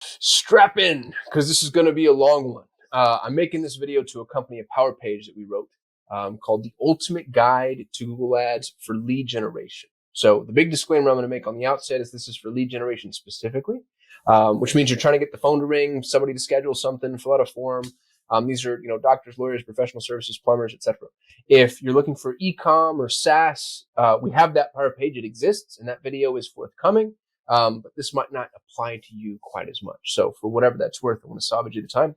Strap in, because this is going to be a long one. I'm making this video to accompany a power page that we wrote called The Ultimate Guide to Google Ads for Lead Generation. So the big disclaimer I'm going to make on the outset is this is for lead generation specifically, which means you're trying to get the phone to ring, somebody to schedule something, fill out a form. These are, doctors, lawyers, professional services, plumbers, etc. If you're looking for e-com or SaaS, we have that power page. It exists, and that video is forthcoming. But this might not apply to you quite as much. So for whatever that's worth, I want to salvage you the time.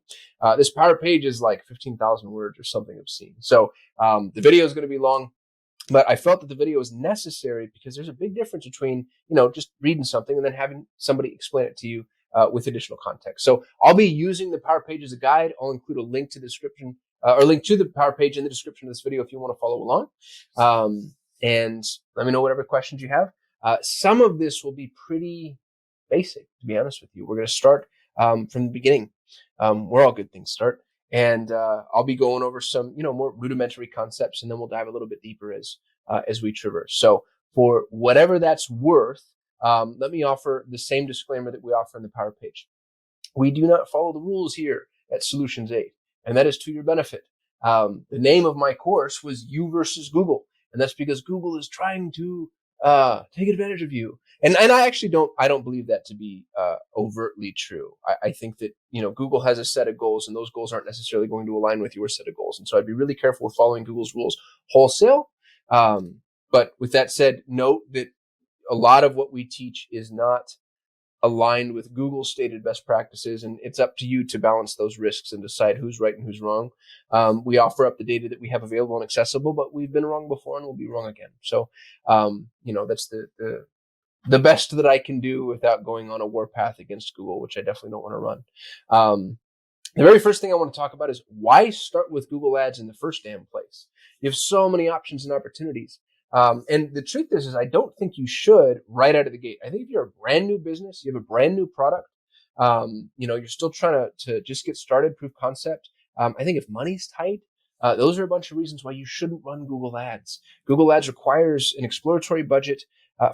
This power page is like 15,000 words or something obscene. So the video is going to be long, but I felt that the video is necessary because there's a big difference between, just reading something and then having somebody explain it to you with additional context. So I'll be using the power page as a guide. I'll include a link to the description or link to the power page in the description of this video if you want to follow along. And let me know whatever questions you have. Some of this will be pretty basic, to be honest with you. We're going to start from the beginning, where all good things start. And I'll be going over some, more rudimentary concepts, and then we'll dive a little bit deeper as we traverse. So for whatever that's worth, let me offer the same disclaimer that we offer in the power page. We do not follow the rules here at Solutions 8, and that is to your benefit. The name of my course was You versus Google, and that's because Google is trying to take advantage of you. And I actually don't believe that to be overtly true. I think that, Google has a set of goals, and those goals aren't necessarily going to align with your set of goals. And so I'd be really careful with following Google's rules wholesale. But with that said, note that a lot of what we teach is not aligned with Google's stated best practices, and it's up to you to balance those risks and decide who's right and who's wrong. We offer up the data that we have available and accessible, but we've been wrong before and we'll be wrong again. So, that's the best that I can do without going on a warpath against Google, which I definitely don't want to run. The very first thing I want to talk about is why start with Google Ads in the first damn place? You have so many options and opportunities. And the truth is I don't think you should right out of the gate. I think if you're a brand new business, you have a brand new product, you're still trying to just get started, proof concept. I think if money's tight, those are a bunch of reasons why you shouldn't run Google Ads. Google Ads requires an exploratory budget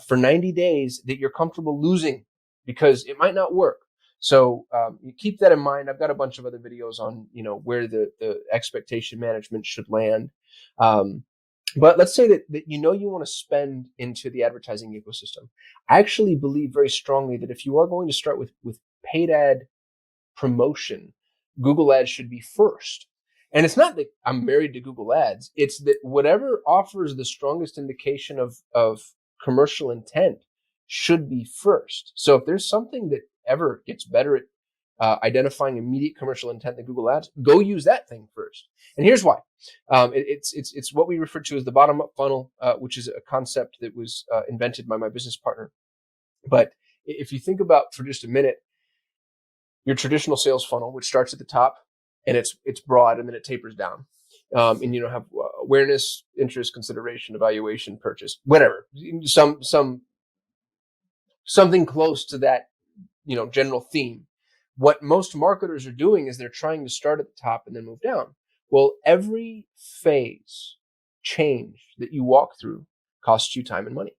for 90 days that you're comfortable losing because it might not work. So you keep that in mind. I've got a bunch of other videos on, where the expectation management should land. But let's say that you want to spend into the advertising ecosystem. I actually believe very strongly that if you are going to start with paid ad promotion, Google Ads should be first. And it's not that I'm married to Google Ads. It's that whatever offers the strongest indication of commercial intent should be first. So if there's something that ever gets better at identifying immediate commercial intent than Google Ads, go use that thing first. And here's why. It's what we refer to as the bottom-up funnel, which is a concept that was invented by my business partner. But if you think about for just a minute, your traditional sales funnel, which starts at the top and it's broad and then it tapers down, and have awareness, interest, consideration, evaluation, purchase, whatever, something close to that, general theme. What most marketers are doing is they're trying to start at the top and then move down. Well, every phase change that you walk through costs you time and money.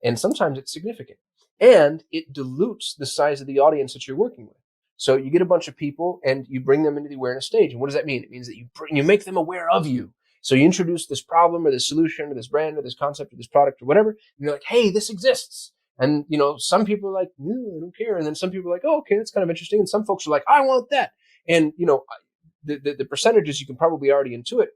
And sometimes it's significant. And it dilutes the size of the audience that you're working with. So you get a bunch of people and you bring them into the awareness stage. And what does that mean? It means that you make them aware of you. So you introduce this problem or this solution or this brand or this concept or this product or whatever. And you're like, hey, this exists. And, some people are like, no, I don't care. And then some people are like, oh, okay, that's kind of interesting. And some folks are like, I want that. And, the percentages, you can probably already intuit,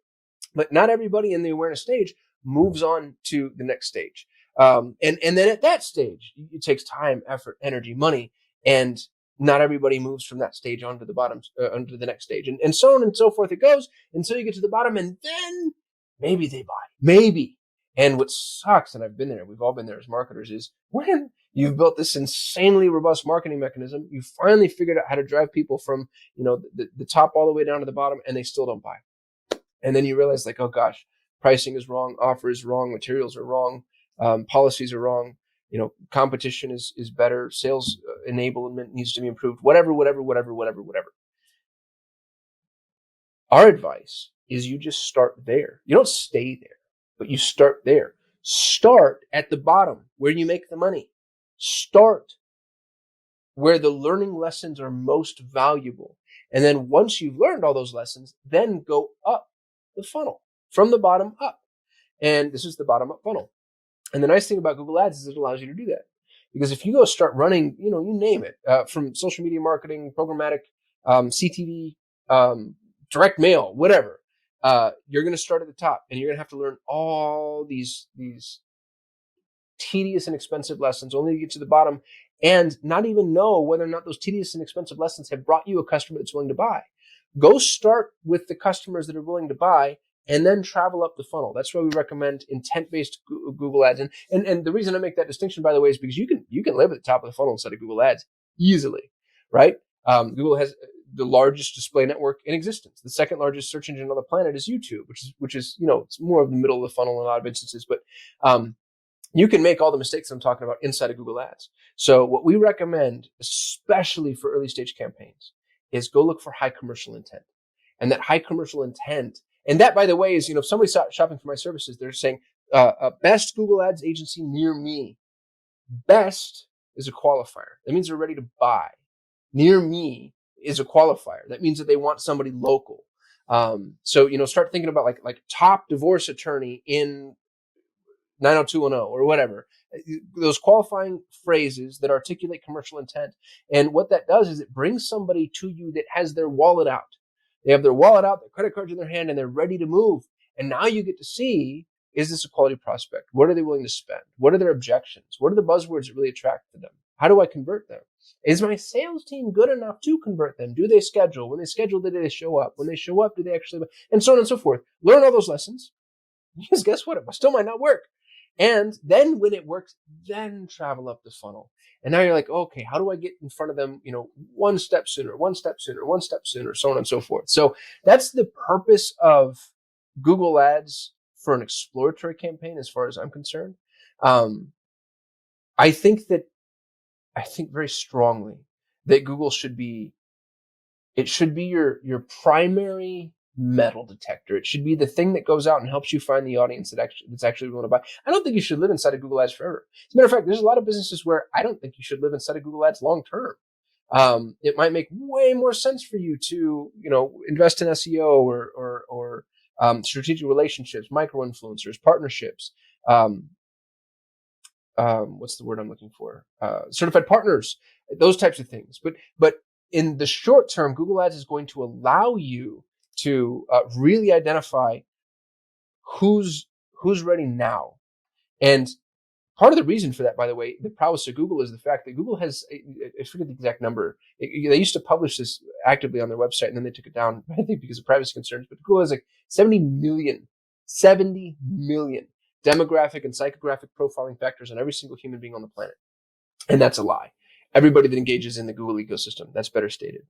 but not everybody in the awareness stage moves on to the next stage. And then at that stage, it takes time, effort, energy, money, and not everybody moves from that stage onto the bottom, onto the next stage, and so on and so forth it goes until you get to the bottom, and then maybe they buy, maybe. And what sucks, and I've been there, we've all been there as marketers, is when you've built this insanely robust marketing mechanism, you finally figured out how to drive people from, the top all the way down to the bottom, and they still don't buy. And then you realize, like, oh gosh, pricing is wrong, offer is wrong, materials are wrong, policies are wrong, competition is better, sales enablement needs to be improved, whatever. Our advice is you just start there. You don't stay there, but you start there. Start at the bottom where you make the money. Start where the learning lessons are most valuable. And then once you've learned all those lessons, then go up the funnel from the bottom up. And this is the bottom up funnel. And the nice thing about Google Ads is it allows you to do that. Because if you go start running, you name it, from social media marketing, programmatic, CTV, direct mail, whatever, you're going to start at the top, and you're going to have to learn all these tedious and expensive lessons only to get to the bottom and not even know whether or not those tedious and expensive lessons have brought you a customer that's willing to buy. Go start with the customers that are willing to buy and then travel up the funnel. That's why we recommend intent-based Google Ads. And the reason I make that distinction, by the way, is because you can live at the top of the funnel instead of Google Ads easily, right? Google has the largest display network in existence. The second largest search engine on the planet is YouTube, which is it's more of the middle of the funnel in a lot of instances, but you can make all the mistakes I'm talking about inside of Google Ads. So what we recommend, especially for early stage campaigns, is go look for high commercial intent. And that high commercial intent, and that, by the way, is, if somebody's shopping for my services, they're saying, best Google Ads agency near me. Best is a qualifier. That means they're ready to buy. Near me is a qualifier. That means that they want somebody local. So, start thinking about like top divorce attorney in 90210 or whatever. Those qualifying phrases that articulate commercial intent. And what that does is it brings somebody to you that has their wallet out. They have their wallet out, their credit cards in their hand, and they're ready to move. And now you get to see, is this a quality prospect? What are they willing to spend? What are their objections? What are the buzzwords that really attract to them? How do I convert them? Is my sales team good enough to convert them? Do they schedule? When they schedule, do they show up? When they show up, do they actually? And so on and so forth. Learn all those lessons. Because guess what? It still might not work. And then when it works, then travel up the funnel. And now you're like, okay, how do I get in front of them, one step sooner, so on and so forth. So that's the purpose of Google Ads for an exploratory campaign, as far as I'm concerned. I think very strongly that Google should be your primary metal detector. It should be the thing that goes out and helps you find the audience that's actually willing to buy. I don't think you should live inside of Google Ads forever. As a matter of fact, there's a lot of businesses where I don't think you should live inside of Google Ads long term. It might make way more sense for you to, invest in SEO or strategic relationships, micro influencers, partnerships. What's the word I'm looking for? Certified partners, those types of things. But in the short term, Google Ads is going to allow you to really identify who's ready now. And part of the reason for that, by the way, the prowess of Google is the fact that Google has, I forget the exact number. They used to publish this actively on their website, and then they took it down, I think because of privacy concerns. But Google has like 70 million demographic and psychographic profiling factors on every single human being on the planet. And that's a lie. Everybody that engages in the Google ecosystem, that's better stated.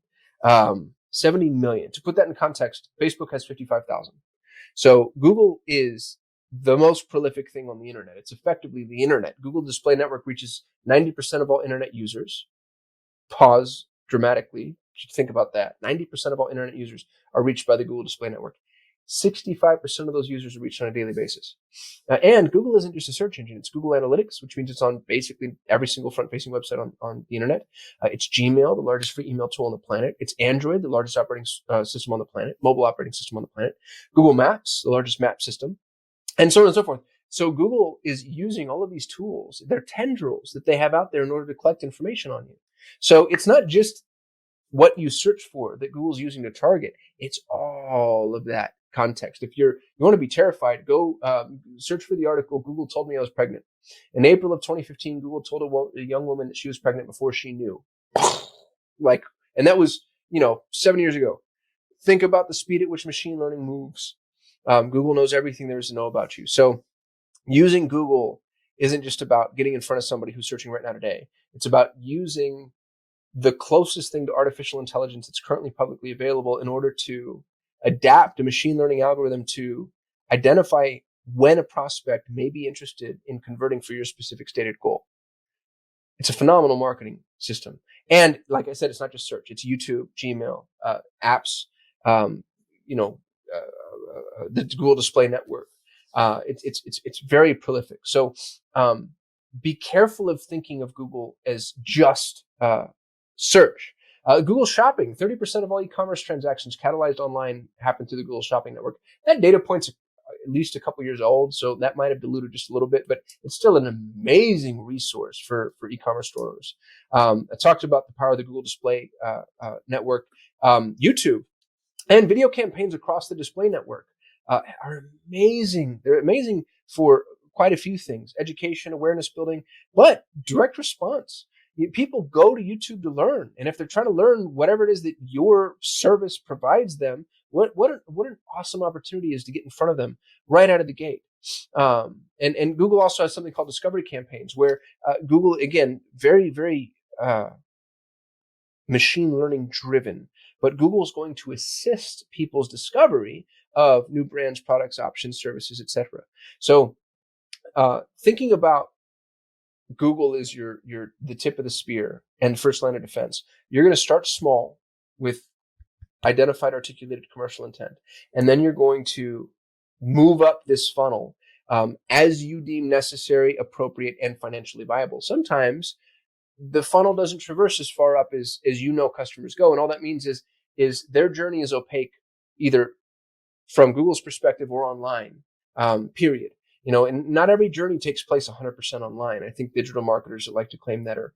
70 million. To put that in context, Facebook has 55,000. So Google is the most prolific thing on the internet. It's effectively the internet. Google Display Network reaches 90% of all internet users. Pause dramatically. You should think about that. 90% of all internet users are reached by the Google Display Network. 65% of those users are reached on a daily basis. And Google isn't just a search engine. It's Google Analytics, which means it's on basically every single front-facing website on the internet. It's Gmail, the largest free email tool on the planet. It's Android, the largest operating system on the planet, mobile operating system on the planet. Google Maps, the largest map system, and so on and so forth. So Google is using all of these tools, they're tendrils that they have out there in order to collect information on you. So it's not just what you search for that Google's using to target. It's all of that context. If you want to be terrified, go search for the article, Google Told Me I Was Pregnant. In April of 2015, Google told a young woman that she was pregnant before she knew. And that was, 7 years ago. Think about the speed at which machine learning moves. Google knows everything there is to know about you. So using Google isn't just about getting in front of somebody who's searching right now today. It's about using the closest thing to artificial intelligence that's currently publicly available in order to adapt a machine learning algorithm to identify when a prospect may be interested in converting for your specific stated goal. It's a phenomenal marketing system. And like I said, it's not just search. It's YouTube, Gmail, apps, the Google Display Network. It's very prolific. So be careful of thinking of Google as just Search. Google Shopping, 30% of all e-commerce transactions catalyzed online happen through the Google Shopping network. That data point's at least a couple years old, so that might have diluted just a little bit, but it's still an amazing resource for e-commerce store owners. I talked about the power of the Google Display network. YouTube and video campaigns across the display network are amazing. They're amazing for quite a few things: education, awareness building, but direct response. People go to YouTube to learn, and if they're trying to learn whatever it is that your service provides them, what an awesome opportunity is to get in front of them right out of the gate. And Google also has something called discovery campaigns, where Google, again, very machine learning driven, but Google is going to assist people's discovery of new brands, products, options, services, etc. So thinking about Google is the tip of the spear and first line of defense. You're going to start small with identified, articulated commercial intent, and then you're going to move up this funnel as you deem necessary, appropriate, and financially viable. Sometimes the funnel doesn't traverse as far up as customers go, and all that means is their journey is opaque, either from Google's perspective or online. Period. And not every journey takes place 100% online. I think digital marketers that like to claim that are,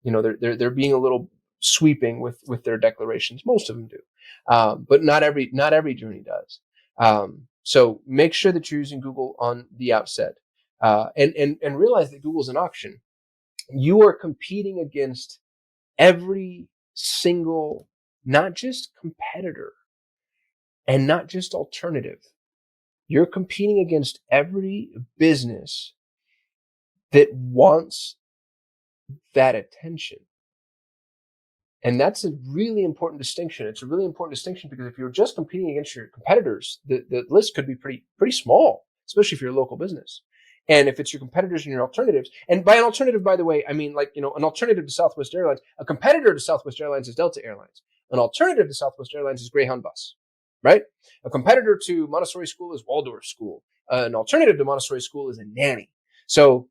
they're being a little sweeping with their declarations. Most of them do, but not every journey does. So make sure that you're using Google on the outset, and realize that Google's an auction. You are competing against every single, not just competitor and not just alternative. You're competing against every business that wants that attention. And that's a really important distinction. It's a really important distinction because if you're just competing against your competitors, the list could be pretty small, especially if you're a local business. And if it's your competitors and your alternatives, and by an alternative, by the way, I mean an alternative to Southwest Airlines. A competitor to Southwest Airlines is Delta Airlines. An alternative to Southwest Airlines is Greyhound Bus, right? A competitor to Montessori School is Waldorf School. An alternative to Montessori School is a nanny. So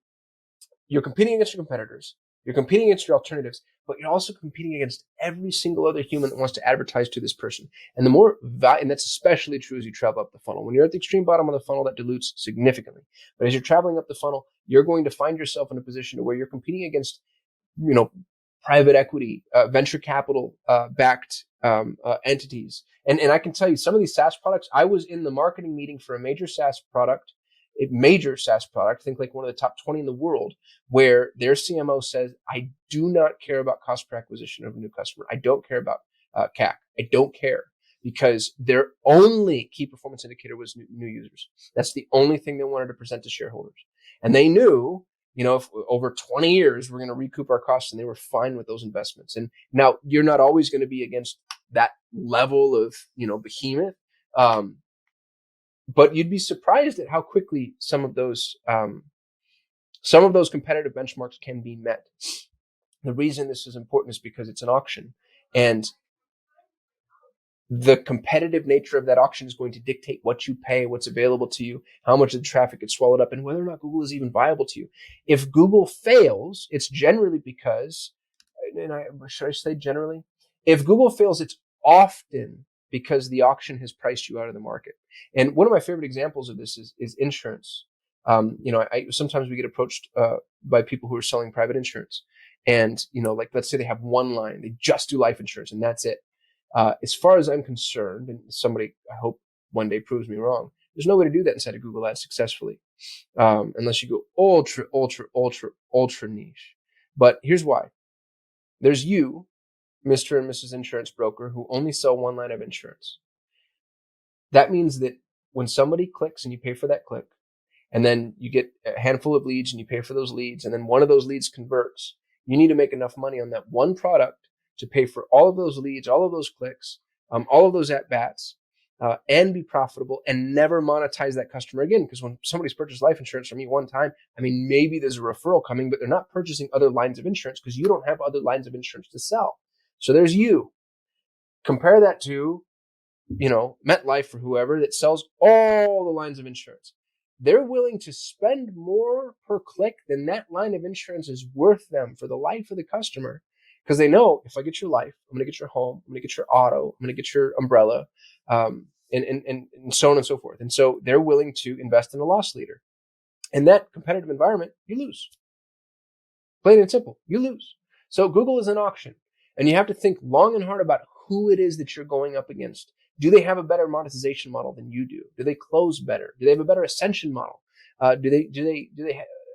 you're competing against your competitors. You're competing against your alternatives, but you're also competing against every single other human that wants to advertise to this person. And and that's especially true as you travel up the funnel. When you're at the extreme bottom of the funnel, that dilutes significantly. But as you're traveling up the funnel, you're going to find yourself in a position where you're competing against, private equity, venture capital backed entities. And I can tell you, some of these SaaS products, I was in the marketing meeting for a major SaaS product, think like one of the top 20 in the world, where their CMO says, I do not care about cost per acquisition of a new customer. I don't care about CAC. I don't care, because their only key performance indicator was new users. That's the only thing they wanted to present to shareholders. And they knew, if over 20 years, we're going to recoup our costs, and they were fine with those investments. And now you're not always going to be against that level of, behemoth. But you'd be surprised at how quickly some of those competitive benchmarks can be met. The reason this is important is because it's an auction, and the competitive nature of that auction is going to dictate what you pay, what's available to you, how much of the traffic gets swallowed up, and whether or not Google is even viable to you. If Google fails, it's generally because, should I say generally? If Google fails, it's often because the auction has priced you out of the market. And one of my favorite examples of this is insurance. Sometimes we get approached by people who are selling private insurance, and let's say they have one line, they just do life insurance, and that's it. As far as I'm concerned, and somebody I hope one day proves me wrong, there's no way to do that inside of Google Ads successfully, unless you go ultra niche. But here's why. There's you, Mr. and Mrs. Insurance Broker, who only sell one line of insurance. That means that when somebody clicks and you pay for that click, and then you get a handful of leads and you pay for those leads, and then one of those leads converts, you need to make enough money on that one product to pay for all of those leads, all of those clicks, all of those at-bats, and be profitable and never monetize that customer again. Because when somebody's purchased life insurance from you one time, maybe there's a referral coming, but they're not purchasing other lines of insurance because you don't have other lines of insurance to sell. So there's you. Compare that to, MetLife or whoever that sells all the lines of insurance. They're willing to spend more per click than that line of insurance is worth them for the life of the customer, because they know if I get your life, I'm going to get your home, I'm going to get your auto, I'm going to get your umbrella, and so on and so forth. And so they're willing to invest in a loss leader. In that competitive environment, you lose. Plain and simple, you lose. So Google is an auction, and you have to think long and hard about who it is that you're going up against. Do they have a better monetization model than you do? Do they close better? Do they have a better ascension model? Do they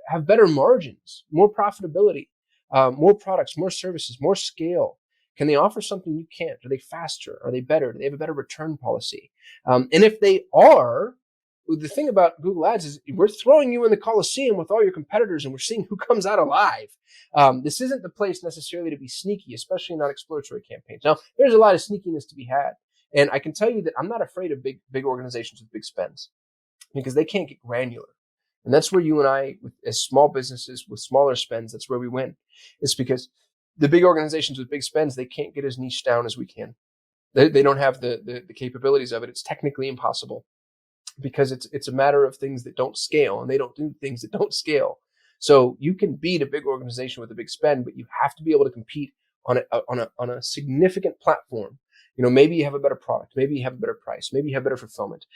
have better margins, more profitability, more products, more services, more scale? Can they offer something you can't? Are they faster? Are they better? Do they have a better return policy? And if they are, the thing about Google Ads is we're throwing you in the Coliseum with all your competitors and we're seeing who comes out alive. This isn't the place necessarily to be sneaky, especially in non-exploratory campaigns. Now, there's a lot of sneakiness to be had. And I can tell you that I'm not afraid of big organizations with big spends because they can't get granular. And that's where you and I, as small businesses with smaller spends, that's where we win. It's because the big organizations with big spends, they can't get as niche down as we can. They don't have the capabilities of it. It's technically impossible because it's a matter of things that don't scale, and they don't do things that don't scale. So you can beat a big organization with a big spend, but you have to be able to compete on a significant platform. Maybe you have a better product, maybe you have a better price, maybe you have better fulfillment.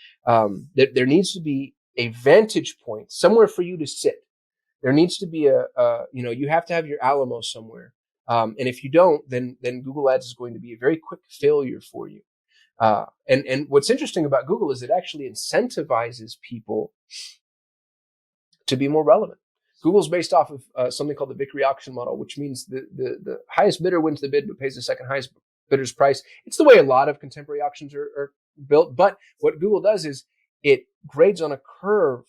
There needs to be a vantage point somewhere for you to sit. There needs to be you have to have your Alamo somewhere. And if you don't, then Google Ads is going to be a very quick failure for you. And what's interesting about Google is it actually incentivizes people to be more relevant. Google's based off of something called the Victory auction model, which means the highest bidder wins the bid but pays the second highest bidder's price. It's the way a lot of contemporary auctions are built. But what Google does is it grades on a curve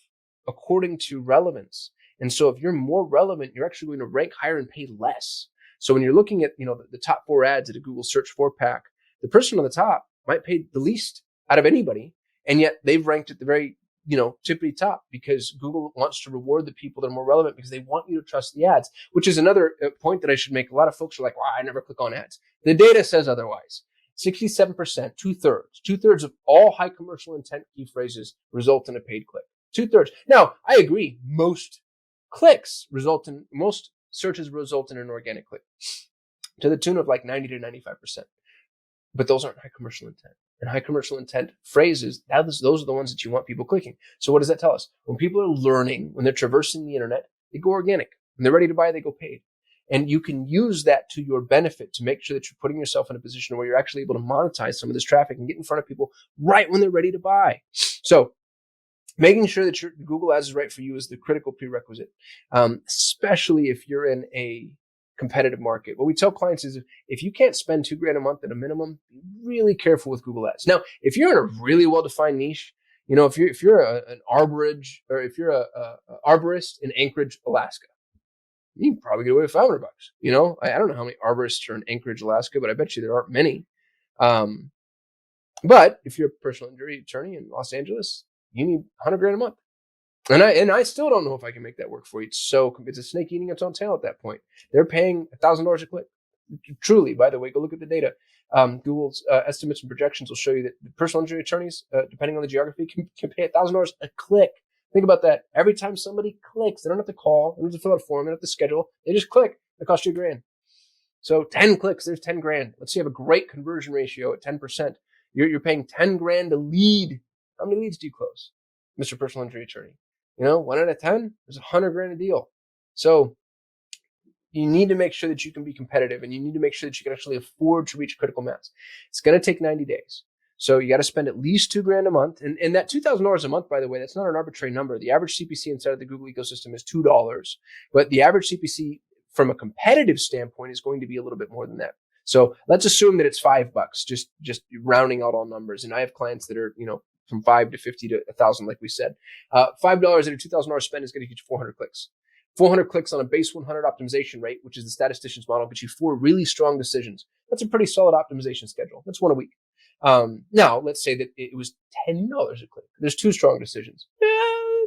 according to relevance. And so if you're more relevant, you're actually going to rank higher and pay less. So when you're looking at the top 4 ads at a Google search 4-pack, the person on the top might pay the least out of anybody, and yet they've ranked at the very tippity top because Google wants to reward the people that are more relevant because they want you to trust the ads, which is another point that I should make. A lot of folks are like, wow, I never click on ads. The data says otherwise. 67%, two-thirds of all high commercial intent key phrases result in a paid click. 2/3. Now, I agree. Most searches result in an organic click to the tune of like 90 to 95%. But those aren't high commercial intent. And high commercial intent phrases, those are the ones that you want people clicking. So what does that tell us? When people are learning, when they're traversing the internet, they go organic. When they're ready to buy, they go paid. And you can use that to your benefit to make sure that you're putting yourself in a position where you're actually able to monetize some of this traffic and get in front of people right when they're ready to buy. So making sure that your Google Ads is right for you is the critical prerequisite, especially if you're in a competitive market. What we tell clients is if you can't spend $2,000 a month at a minimum, be really careful with Google Ads. Now, if you're in a really well-defined niche, if you're an arborist or if you're a arborist in Anchorage, Alaska, you can probably get away with $500. I don't know how many arborists are in Anchorage, Alaska, but I bet you there aren't many. But if you're a personal injury attorney in Los Angeles, you need $100,000 a month. And I still don't know if I can make that work for you. It's a snake eating its own tail at that point. They're paying $1,000 a click. Truly, by the way, go look at the data. Google's estimates and projections will show you that the personal injury attorneys, depending on the geography, can pay $1,000 a click. Think about that. Every time somebody clicks, they don't have to call, they don't have to fill out a form, they don't have to schedule. They just click. It costs you $1,000. So 10 clicks, there's $10,000. Let's say you have a great conversion ratio at 10%. You're paying $10,000 a lead. How many leads do you close, Mr. Personal Injury Attorney? 1 out of 10 is $100,000 a deal. So you need to make sure that you can be competitive, and you need to make sure that you can actually afford to reach critical mass. It's going to take 90 days. So you got to spend at least $2,000 a month. And that $2,000 a month, by the way, that's not an arbitrary number. The average CPC inside of the Google ecosystem is $2, but the average CPC from a competitive standpoint is going to be a little bit more than that. So let's assume that it's $5, just rounding out all numbers. And I have clients that are, from 5 to 50 to 1,000, like we said. $5 at a $2,000 spend is going to get you 400 clicks. 400 clicks on a base 100 optimization rate, which is the statistician's model, gets you 4 really strong decisions. That's a pretty solid optimization schedule. That's 1 a week. Now, let's say that it was $10 a click. There's 2 strong decisions. Yeah,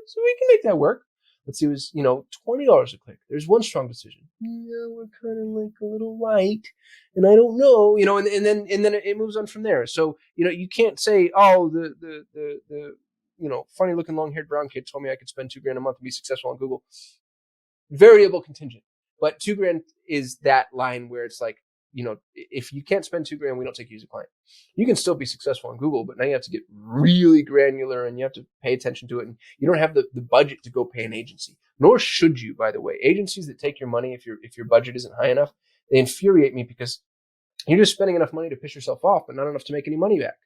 so we can make that work. Let's see, it was, $20 a click. There's 1 strong decision. Yeah, we're kind of like a little light, and I don't know, and then it moves on from there. So, you can't say, oh, the funny looking long haired brown kid told me I could spend $2,000 a month and be successful on Google. Variable contingent, but $2,000 is that line where it's like, if you can't spend $2,000, we don't take you as a client. You can still be successful on Google, but now you have to get really granular and you have to pay attention to it. And you don't have the budget to go pay an agency, nor should you, by the way. Agencies that take your money, if your budget isn't high enough, they infuriate me because you're just spending enough money to piss yourself off, but not enough to make any money back.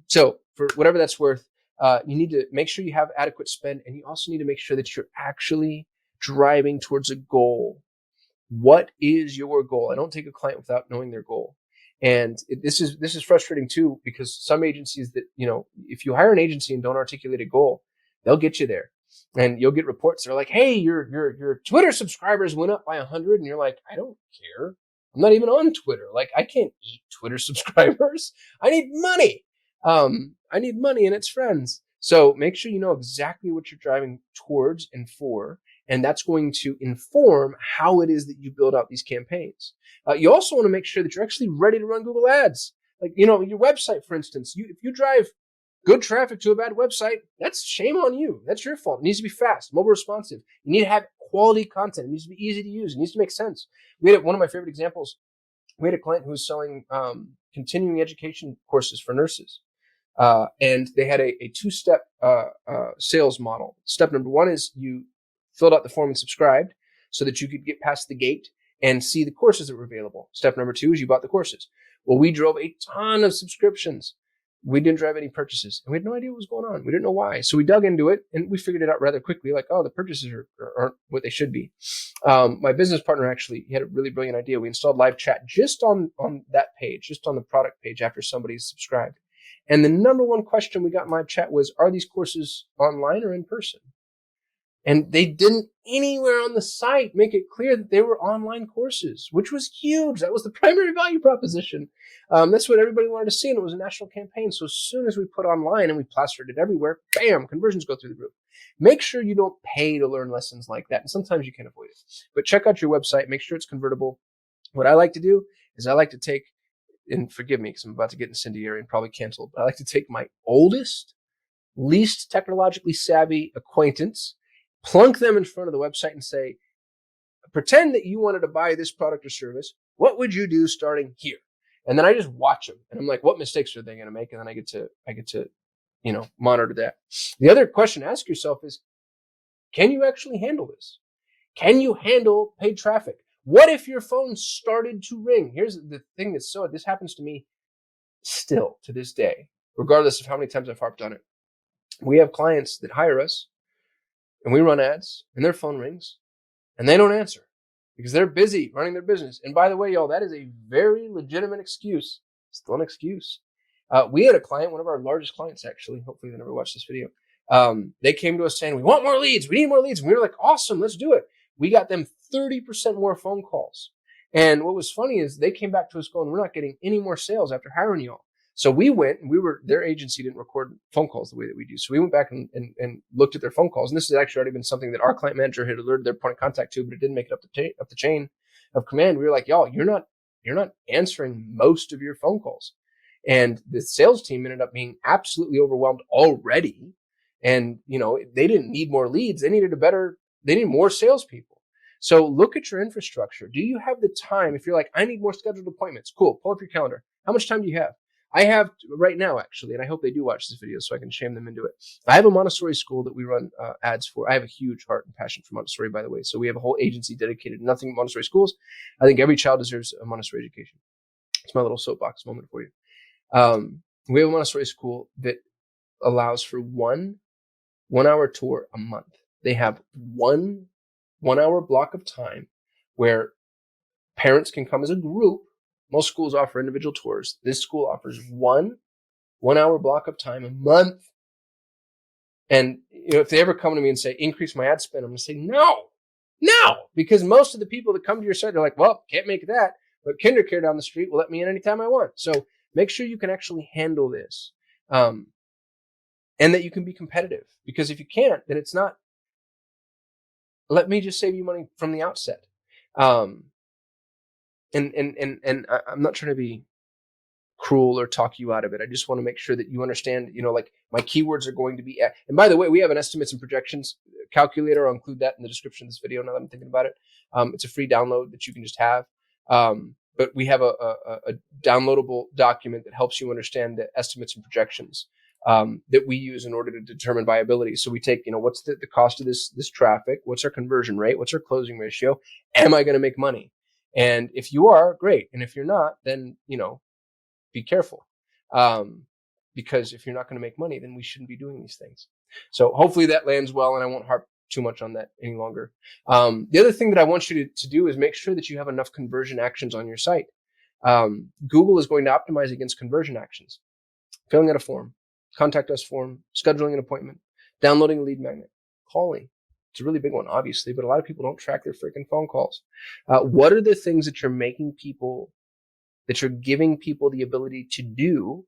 So for whatever that's worth, you need to make sure you have adequate spend, and you also need to make sure that you're actually driving towards a goal. What is your goal? I don't take a client without knowing their goal. And this is frustrating too, because some agencies that, if you hire an agency and don't articulate a goal, they'll get you there. And you'll get reports. They're like, hey, your Twitter subscribers went up by 100. And you're like, I don't care. I'm not even on Twitter. Like, I can't eat Twitter subscribers. I need money. I need money and its friends. So make sure you know exactly what you're driving towards and for. And that's going to inform how it is that you build out these campaigns. You also want to make sure that you're actually ready to run Google Ads. Like, your website, for instance, if you drive good traffic to a bad website, that's shame on you. That's your fault. It needs to be fast, mobile responsive. You need to have quality content. It needs to be easy to use. It needs to make sense. We had one of my favorite examples. We had a client who was selling continuing education courses for nurses. And they had a two-step sales model. Step number one is you filled out the form and subscribed so that you could get past the gate and see the courses that were available. Step number two is you bought the courses. Well, we drove a ton of subscriptions. We didn't drive any purchases, and we had no idea what was going on. We didn't know why. So we dug into it, and we figured it out rather quickly, like, oh, the purchases aren't what they should be. My business partner, actually, he had a really brilliant idea. We installed live chat just on that page, just on the product page after somebody's subscribed. And the number one question we got in live chat was, are these courses online or in person? And they didn't anywhere on the site make it clear that they were online courses, which was huge. That was the primary value proposition. That's what everybody wanted to see, and it was a national campaign. So as soon as we put online and we plastered it everywhere, bam, conversions go through the roof. Make sure you don't pay to learn lessons like that, and sometimes you can avoid it. But check out your website. Make sure it's convertible. What I like to do is I like to take, and forgive me because I'm about to get incendiary and probably canceled, but I like to take my oldest, least technologically savvy acquaintance, plunk them in front of the website and say, pretend that you wanted to buy this product or service. What would you do starting here? And then I just watch them, and I'm like, what mistakes are they going to make? And then I get to monitor that. The other question to ask yourself is, can you actually handle this? Can you handle paid traffic? What if your phone started to ring? Here's the thing this happens to me still to this day, regardless of how many times I've harped on it. We have clients that hire us, and we run ads, and their phone rings, and they don't answer because they're busy running their business. And by the way, y'all, that is a very legitimate excuse. Still an excuse. We had a client, one of our largest clients, actually. Hopefully they never watched this video. They came to us saying, we want more leads. We need more leads. And we were like, awesome, let's do it. We got them 30% more phone calls. And what was funny is they came back to us going, we're not getting any more sales after hiring y'all. So we went, and their agency didn't record phone calls the way that we do. So we went back and looked at their phone calls. And this has actually already been something that our client manager had alerted their point of contact to, but it didn't make it up the chain of command. We were like, y'all, you're not answering most of your phone calls. And the sales team ended up being absolutely overwhelmed already. And, they didn't need more leads. They needed more salespeople. So look at your infrastructure. Do you have the time? If you're like, I need more scheduled appointments, cool. Pull up your calendar. How much time do you have? I have right now, actually, and I hope they do watch this video so I can shame them into it. I have a Montessori school that we run ads for. I have a huge heart and passion for Montessori, by the way. So we have a whole agency dedicated to nothing but Montessori schools. I think every child deserves a Montessori education. It's my little soapbox moment for you. We have a Montessori school that allows for one 1-hour tour a month. They have one 1-hour block of time where parents can come as a group. Most schools offer individual tours. This school offers one 1-hour block of time a month. And if they ever come to me and say, increase my ad spend, I'm going to say, no, because most of the people that come to your site are like, well, can't make that, but KinderCare down the street will let me in anytime I want. So make sure you can actually handle this, and that you can be competitive, because if you can't, then it's not, let me just save you money from the outset. And I'm not trying to be cruel or talk you out of it. I just want to make sure that you understand, like my keywords are going to be, and by the way, we have an estimates and projections calculator. I'll include that in the description of this video now that I'm thinking about it. It's a free download that you can just have. but we have a downloadable document that helps you understand the estimates and projections that we use in order to determine viability. So we take, what's the cost of this traffic? What's our conversion rate? What's our closing ratio? Am I going to make money? And if you are, great. And if you're not, then, be careful. Because if you're not going to make money, then we shouldn't be doing these things. So hopefully that lands well, and I won't harp too much on that any longer. The other thing that I want you to do is make sure that you have enough conversion actions on your site. Google is going to optimize against conversion actions. Filling out a form, contact us form, scheduling an appointment, downloading a lead magnet, calling. It's a really big one, obviously, but a lot of people don't track their freaking phone calls. What are the things that you're giving people the ability to do?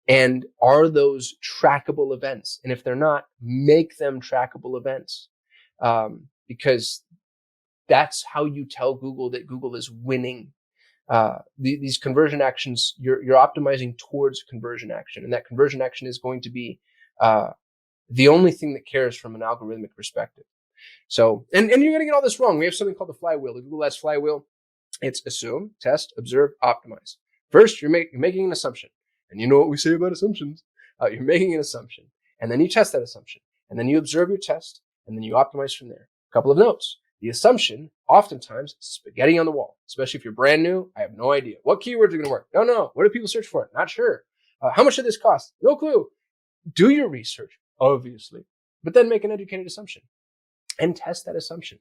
And are those trackable events? And if they're not, make them trackable events. Because that's how you tell Google that Google is winning. These conversion actions, you're optimizing towards conversion action. And that conversion action is going to be the only thing that cares from an algorithmic perspective. So, and you're going to get all this wrong. We have something called the flywheel, the Google Ads flywheel. It's assume, test, observe, optimize. First, you're making an assumption. And you know what we say about assumptions. You're making an assumption, and then you test that assumption, and then you observe your test, and then you optimize from there. A couple of notes. The assumption, oftentimes, spaghetti on the wall, especially if you're brand new. I have no idea. What keywords are going to work? Don't know. What do people search for? Not sure. How much did this cost? No clue. Do your research, obviously, but then make an educated assumption and test that assumption.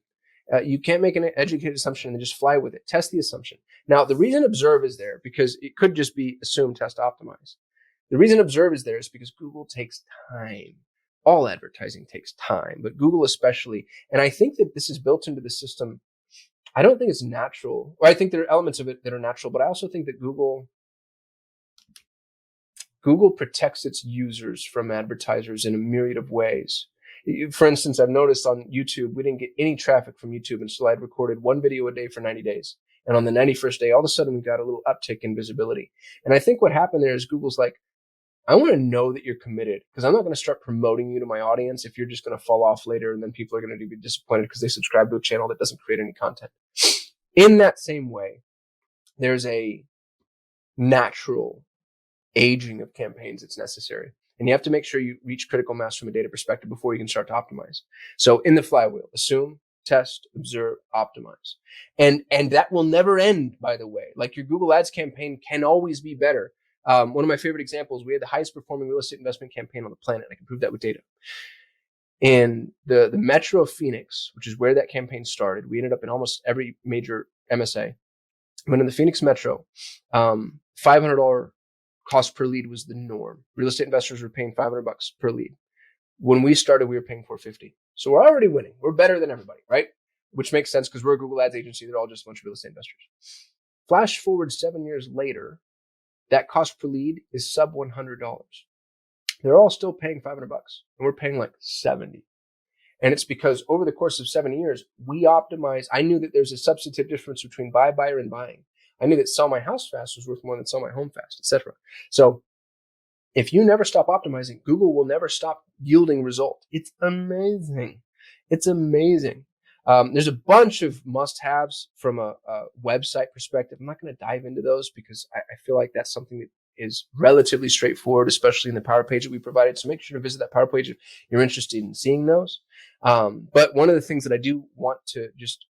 You can't make an educated assumption and then just fly with it. Test the assumption. Now, the reason observe is there because it could just be assume, test, optimize. The reason observe is there is because Google takes time. All advertising takes time, but Google especially. And I think that this is built into the system. I don't think it's natural. Or I think there are elements of it that are natural, but I also think that Google protects its users from advertisers in a myriad of ways. For instance, I've noticed on YouTube, we didn't get any traffic from YouTube until I'd recorded one video a day for 90 days. And on the 91st day, all of a sudden, we got a little uptick in visibility. And I think what happened there is Google's like, I want to know that you're committed because I'm not going to start promoting you to my audience if you're just going to fall off later and then people are going to be disappointed because they subscribe to a channel that doesn't create any content. In that same way, there's a natural aging of campaigns that's necessary. And you have to make sure you reach critical mass from a data perspective before you can start to optimize. So in the flywheel, assume, test, observe, optimize. And that will never end, by the way. Like your Google Ads campaign can always be better. One of my favorite examples, we had the highest performing real estate investment campaign on the planet. I can prove that with data. In the Metro of Phoenix, which is where that campaign started, we ended up in almost every major MSA. But in the Phoenix Metro, $500 cost per lead was the norm. Real estate investors were paying $500 per lead. When we started, we were paying $450. So we're already winning. We're better than everybody, right? Which makes sense because we're a Google Ads agency. They're all just a bunch of real estate investors. Flash forward 7 years later, that cost per lead is sub $100. They're all still paying $500, and we're paying like 70. And it's because over the course of 7 years, we optimize. I knew that there's a substantive difference between buyer, and buying. I knew that sell my house fast was worth more than sell my home fast, etc. So if you never stop optimizing, Google will never stop yielding result. It's amazing. It's amazing. There's a bunch of must-haves from a website perspective. I'm not going to dive into those because I feel like that's something that is relatively straightforward, especially in the Power Page that we provided. So make sure to visit that Power Page if you're interested in seeing those. But one of the things that I do want to just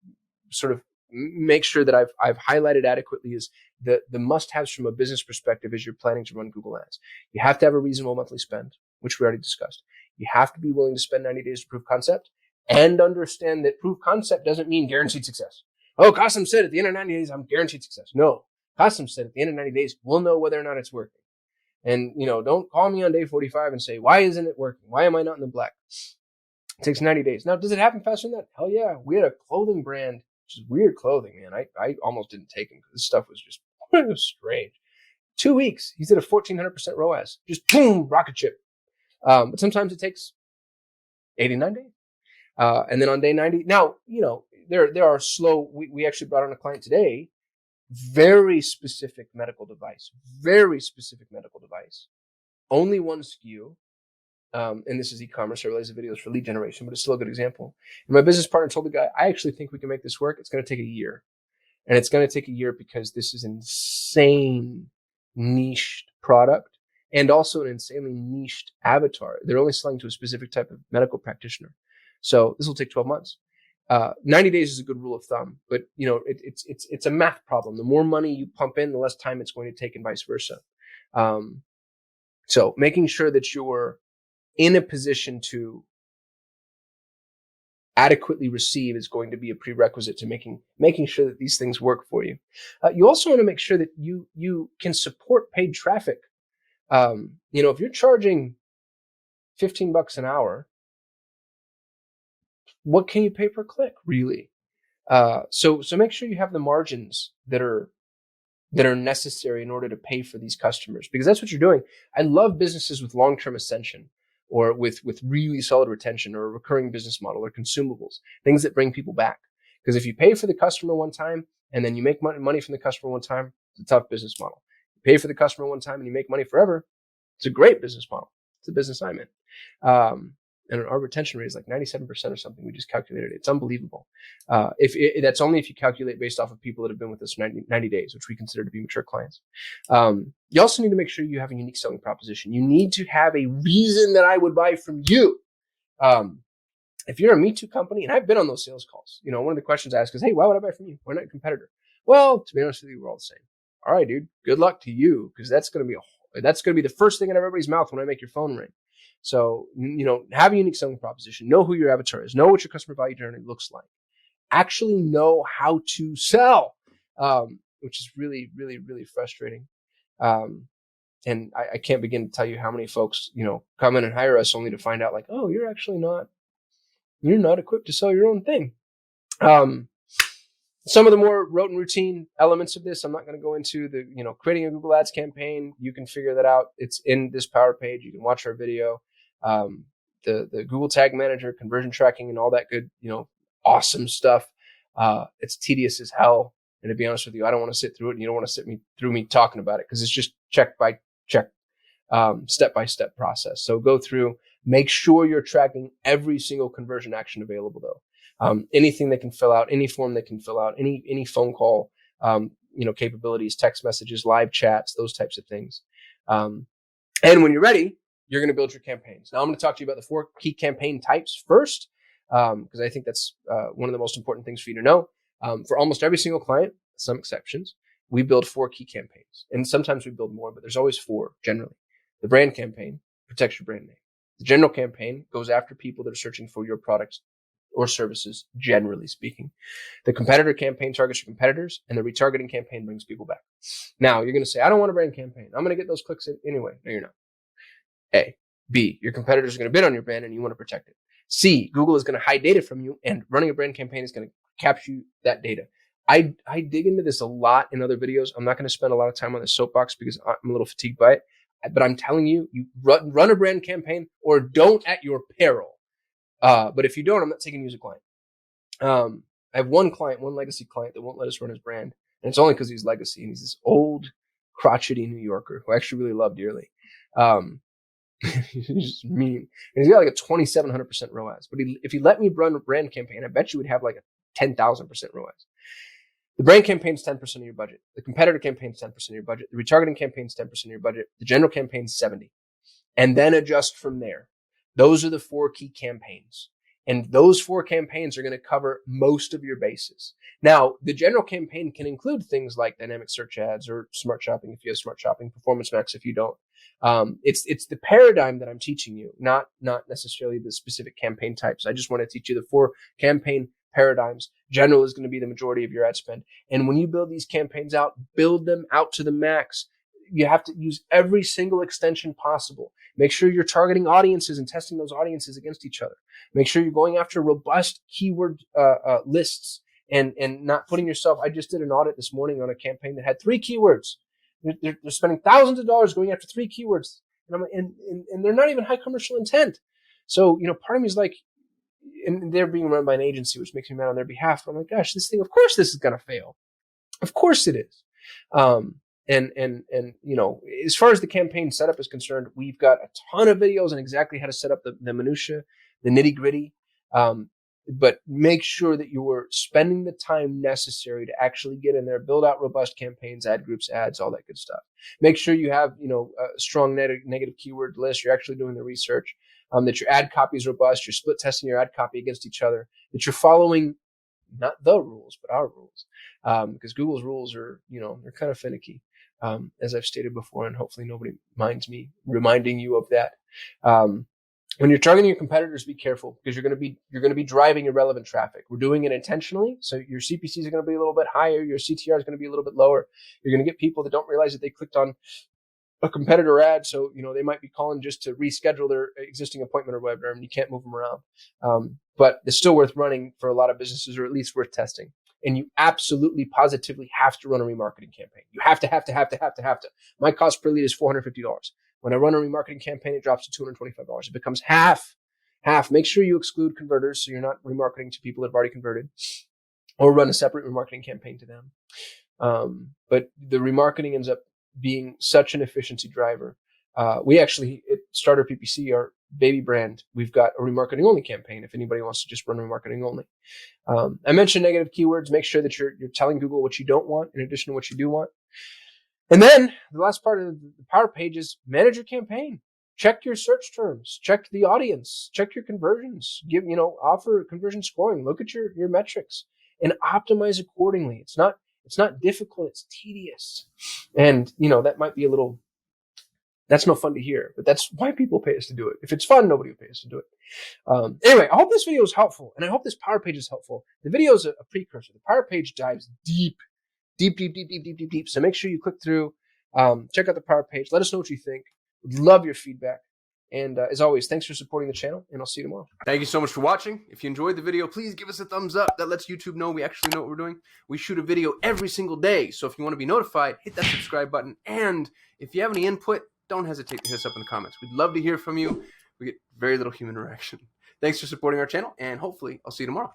sort of make sure that I've highlighted adequately is the must-haves from a business perspective as you're planning to run Google Ads. You have to have a reasonable monthly spend, which we already discussed. You have to be willing to spend 90 days to prove concept and understand that proof concept doesn't mean guaranteed success. Oh, Qasim said at the end of 90 days, I'm guaranteed success. No, Qasim said at the end of 90 days, we'll know whether or not it's working. And, don't call me on day 45 and say, why isn't it working? Why am I not in the black? It takes 90 days. Now, does it happen faster than that? Hell yeah. We had a clothing brand, which is weird clothing, man. I almost didn't take him because this stuff was just strange. 2 weeks, he's at a 1,400% ROAS. Just boom, rocket ship. But sometimes it takes 89 days. And then on day 90, now, there are slow, we actually brought on a client today, very specific medical device, only one SKU. And this is e-commerce. I realize the video is for lead generation, but it's still a good example. And my business partner told the guy, I actually think we can make this work. It's going to take a year. And it's going to take a year because this is an insane niched product and also an insanely niched avatar. They're only selling to a specific type of medical practitioner. So this will take 12 months. 90 days is a good rule of thumb, but it's a math problem. The more money you pump in, the less time it's going to take, and vice versa. So making sure that you're in a position to adequately receive is going to be a prerequisite to making sure that these things work for you. You also want to make sure that you can support paid traffic. If you're charging $15 an hour, what can you pay per click, really? So make sure you have the margins that are necessary in order to pay for these customers, because that's what you're doing. I love businesses with long-term ascension, or with really solid retention, or a recurring business model, or consumables, things that bring people back. Because if you pay for the customer one time and then you make money from the customer one time, it's a tough business model. You pay for the customer one time and you make money forever, it's a great business model. It's a business I'm in. And our retention rate is like 97% or something. We just calculated it. It's unbelievable. That's only if you calculate based off of people that have been with us 90 days, which we consider to be mature clients. You also need to make sure you have a unique selling proposition. You need to have a reason that I would buy from you. If you're a Me Too company, and I've been on those sales calls, one of the questions I ask is, hey, why would I buy from you? Why not a competitor? Well, to be honest with you, we're all the same. All right, dude, good luck to you, because that's going to be the first thing in everybody's mouth when I make your phone ring. So, have a unique selling proposition. Know who your avatar is. Know what your customer value journey looks like. Actually know how to sell, which is really, really, really frustrating. And I can't begin to tell you how many folks, come in and hire us only to find out like, oh, you're not equipped to sell your own thing. Some of the more rote and routine elements of this, I'm not going to go into creating a Google Ads campaign. You can figure that out. It's in this Power Page. You can watch our video. The Google Tag Manager, conversion tracking, and all that good, awesome stuff. It's tedious as hell. And to be honest with you, I don't want to sit through it, and you don't want to sit through me talking about it, because it's just check by check, step-by-step process. So go through, make sure you're tracking every single conversion action available though. Anything they can fill out, any form they can fill out, any phone call, capabilities, text messages, live chats, those types of things. And when you're ready, you're going to build your campaigns. Now I'm going to talk to you about the 4 key campaign types first, because I think that's one of the most important things for you to know. For almost every single client, some exceptions, we build 4 key campaigns. And sometimes we build more, but there's always 4 generally. The brand campaign protects your brand name. The general campaign goes after people that are searching for your products or services, generally speaking. The competitor campaign targets your competitors, and the retargeting campaign brings people back. Now, you're going to say, I don't want a brand campaign. I'm going to get those clicks anyway. No, you're not. A. B. Your competitors are going to bid on your brand, and you want to protect it. C. Google is going to hide data from you, and running a brand campaign is going to capture that data. I dig into this a lot in other videos. I'm not going to spend a lot of time on this soapbox because I'm a little fatigued by it. But I'm telling you, you run a brand campaign, or don't at your peril. But if you don't, I'm not taking you as a client. I have one legacy client that won't let us run his brand. And it's only because he's legacy, and he's this old, crotchety New Yorker who I actually really love dearly. He's just mean. And he's got like a 2,700% ROAS. But if he let me run a brand campaign, I bet you would have like a 10,000% ROAS. The brand campaign is 10% of your budget. The competitor campaign is 10% of your budget. The retargeting campaign is 10% of your budget. The general campaign is 70%. And then adjust from there. Those are the 4 key campaigns. And those 4 campaigns are going to cover most of your bases. Now, the general campaign can include things like dynamic search ads or smart shopping if you have smart shopping, Performance Max if you don't. It's the paradigm that I'm teaching you, not necessarily the specific campaign types. I just want to teach you the 4 campaign paradigms. General is going to be the majority of your ad spend. And when you build these campaigns out, build them out to the max. You have to use every single extension possible. Make sure you're targeting audiences and testing those audiences against each other. Make sure you're going after robust keyword lists and not putting yourself. I just did an audit this morning on a campaign that had 3 keywords. They're spending thousands of dollars going after 3 keywords, and they're not even high commercial intent. So, part of me is like, and they're being run by an agency, which makes me mad on their behalf. But I'm like, gosh, this thing, of course this is going to fail. Of course it is. And as far as the campaign setup is concerned, we've got a ton of videos on exactly how to set up the minutia, the nitty gritty. but make sure that you're spending the time necessary to actually get in there, build out robust campaigns, ad groups, ads, all that good stuff. Make sure you have, a strong negative keyword list. You're actually doing the research, that your ad copy is robust. You're split testing your ad copy against each other, that you're following not the rules, but our rules. Because Google's rules are, they're kind of finicky, as I've stated before, and hopefully nobody minds me reminding you of that. When you're targeting your competitors, be careful, because you're going to be driving irrelevant traffic. We're doing it intentionally, so your CPCs are going to be a little bit higher, your CTR is going to be a little bit lower. You're going to get people that don't realize that they clicked on a competitor ad, so they might be calling just to reschedule their existing appointment or whatever, and you can't move them around. But it's still worth running for a lot of businesses, or at least worth testing. And you absolutely, positively have to run a remarketing campaign. You have to. My cost per lead is $450. When I run a remarketing campaign, it drops to $225. It becomes half. Make sure you exclude converters, so you're not remarketing to people that have already converted, or run a separate remarketing campaign to them. But the remarketing ends up being such an efficiency driver. We actually, at Starter PPC, our baby brand, we've got a remarketing only campaign if anybody wants to just run remarketing only. I mentioned negative keywords. Make sure that you're telling Google what you don't want in addition to what you do want. And then the last part of the Power Page is manage your campaign. Check your search terms, check the audience, check your conversions, offer conversion scoring, look at your metrics, and optimize accordingly. It's not difficult, it's tedious. And that might be that's no fun to hear, but that's why people pay us to do it. If it's fun, nobody will pay us to do it. Anyway, I hope this video is helpful, and I hope this Power Page is helpful. The video is a precursor. The Power Page dives deep. So make sure you click through, check out the Power Page. Let us know what you think. Would love your feedback. And as always, thanks for supporting the channel, and I'll see you tomorrow. Thank you so much for watching. If you enjoyed the video, please give us a thumbs up. That lets YouTube know we actually know what we're doing. We shoot a video every single day, so if you want to be notified, hit that subscribe button. And if you have any input, don't hesitate to hit us up in the comments. We'd love to hear from you. We get very little human interaction. Thanks for supporting our channel, and hopefully I'll see you tomorrow.